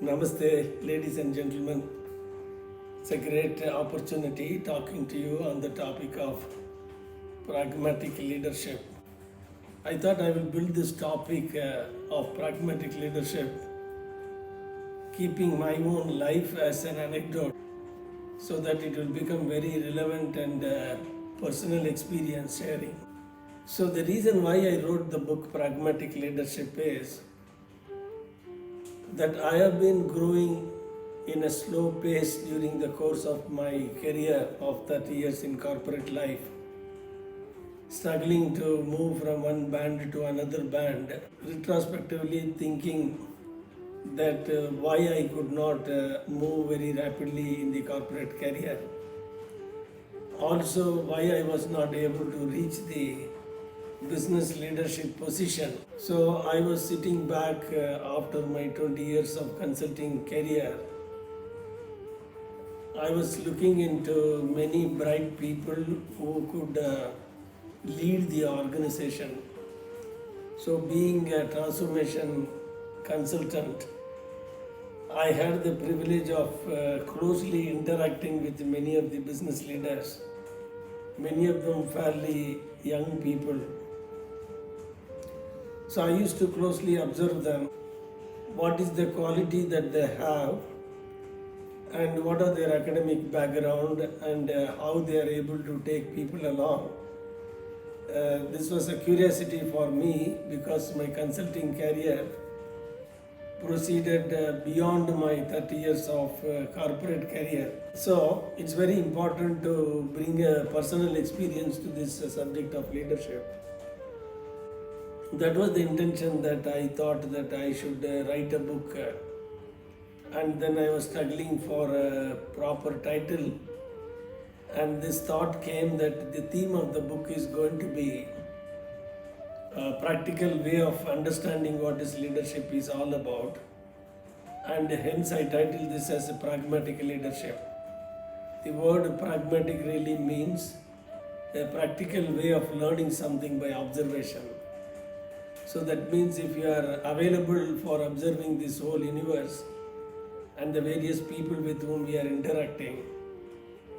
Namaste, ladies and gentlemen. It's a great opportunity talking to you on the topic of pragmatic leadership. I thought I will build this topic of pragmatic leadership, keeping my own life as an anecdote so that it will become very relevant and personal experience sharing. So, the reason why I wrote the book Pragmatic Leadership is that I have been growing in a slow pace during the course of my career of 30 years in corporate life, struggling to move from one band to another band, retrospectively thinking that why I could not move very rapidly in the corporate career. Also, why I was not able to reach the business leadership position. So I was sitting back after my 20 years of consulting career. I was looking into many bright people who could lead the organization. So, being a transformation consultant, I had the privilege of closely interacting with many of the business leaders, many of them fairly young people. So I used to closely observe them. What is the quality that they have, and what are their academic background, and how they are able to take people along. This was a curiosity for me because my consulting career proceeded beyond my 30 years of corporate career. So it's very important to bring a personal experience to this subject of leadership. That was the intention that I thought that I should write a book. And then I was struggling for a proper title. And this thought came that the theme of the book is going to be a practical way of understanding what this leadership is all about. And hence I titled this as a pragmatic leadership. The word pragmatic really means a practical way of learning something by observation. So that means if you are available for observing this whole universe and the various people with whom we are interacting,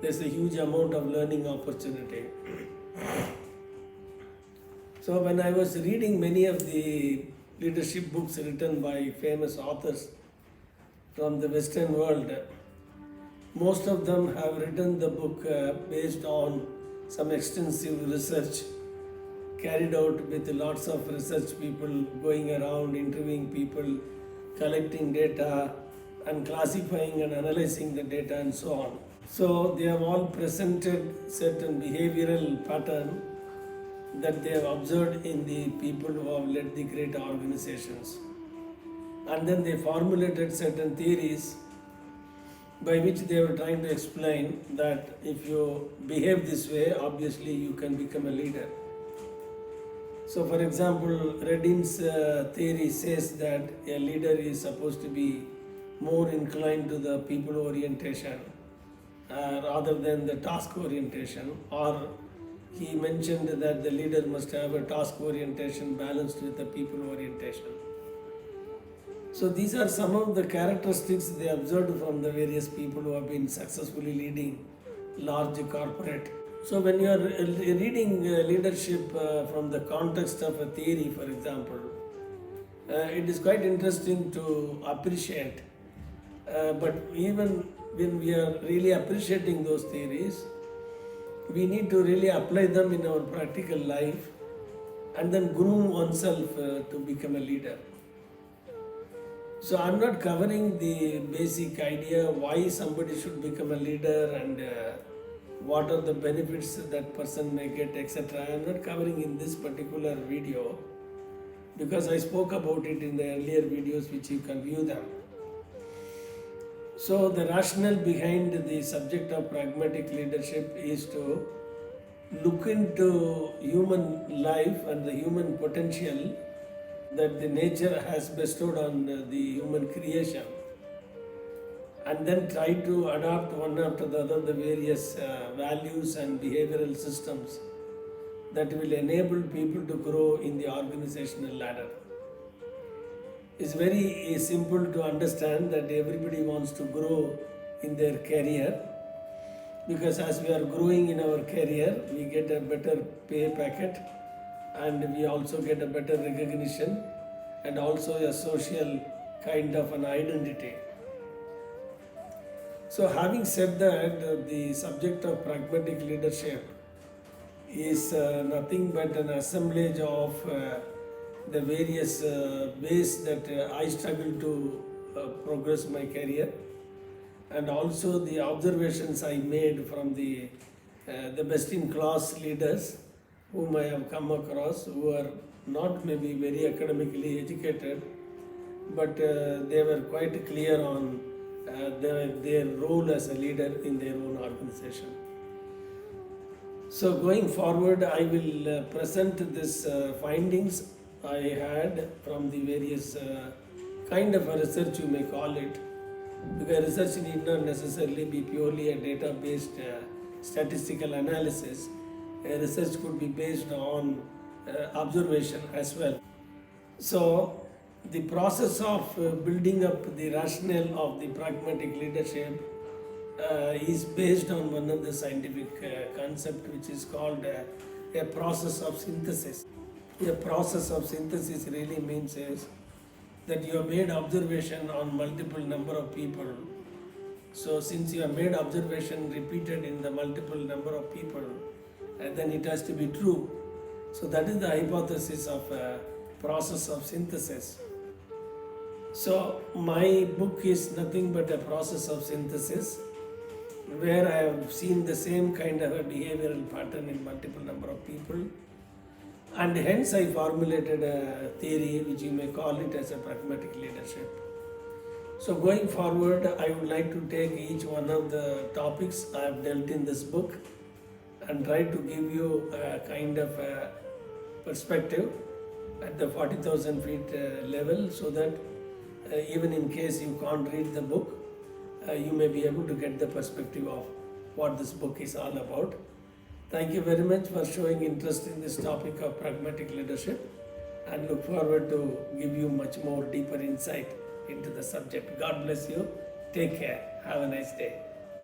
there's a huge amount of learning opportunity. So when I was reading many of the leadership books written by famous authors from the Western world, most of them have written the book based on some extensive research carried out with lots of research people going around interviewing people, collecting data and classifying and analyzing the data and so on. So they have all presented certain behavioral pattern that they have observed in the people who have led the great organizations. And then they formulated certain theories by which they were trying to explain that if you behave this way, obviously you can become a leader. So for example, Redin's theory says that a leader is supposed to be more inclined to the people orientation rather than the task orientation, or he mentioned that the leader must have a task orientation balanced with the people orientation. So these are some of the characteristics they observed from the various people who have been successfully leading large corporate. So when you are reading leadership from the context of a theory, for example, it is quite interesting to appreciate. But even when we are really appreciating those theories, we need to really apply them in our practical life and then groom oneself to become a leader. So I'm not covering the basic idea why somebody should become a leader and what are the benefits that person may get, etc. I am not covering in this particular video because I spoke about it in the earlier videos which you can view them. So the rationale behind the subject of pragmatic leadership is to look into human life and the human potential that the nature has bestowed on the human creation, and then try to adopt one after the other the various values and behavioral systems that will enable people to grow in the organizational ladder. It's very simple to understand that everybody wants to grow in their career, because as we are growing in our career, we get a better pay packet, and we also get a better recognition, and also a social kind of an identity. So, having said that, the subject of pragmatic leadership is nothing but an assemblage of the various ways that I struggle to progress my career, and also the observations I made from the best in class leaders whom I have come across, who are not maybe very academically educated, but they were quite clear on their role as a leader in their own organization. So going forward, I will present this findings I had from the various kind of a research, you may call it, because research need not necessarily be purely a data-based statistical analysis. Research could be based on observation as well. So the process of building up the rationale of the pragmatic leadership is based on one of the scientific concept, which is called a process of synthesis. A process of synthesis really means is that you have made observation on multiple number of people. So since you have made observation repeated in the multiple number of people, then it has to be true. So that is the hypothesis of process of synthesis. So my book is nothing but a process of synthesis, where I have seen the same kind of a behavioral pattern in multiple number of people, and hence I formulated a theory which you may call it as a pragmatic leadership. So going forward, I would like to take each one of the topics I have dealt in this book and try to give you a kind of a perspective at the 40,000 feet level, so that even in case you can't read the book, you may be able to get the perspective of what this book is all about. Thank you very much for showing interest in this topic of pragmatic leadership, and look forward to give you much more deeper insight into the subject. God bless you. Take care. Have a nice day.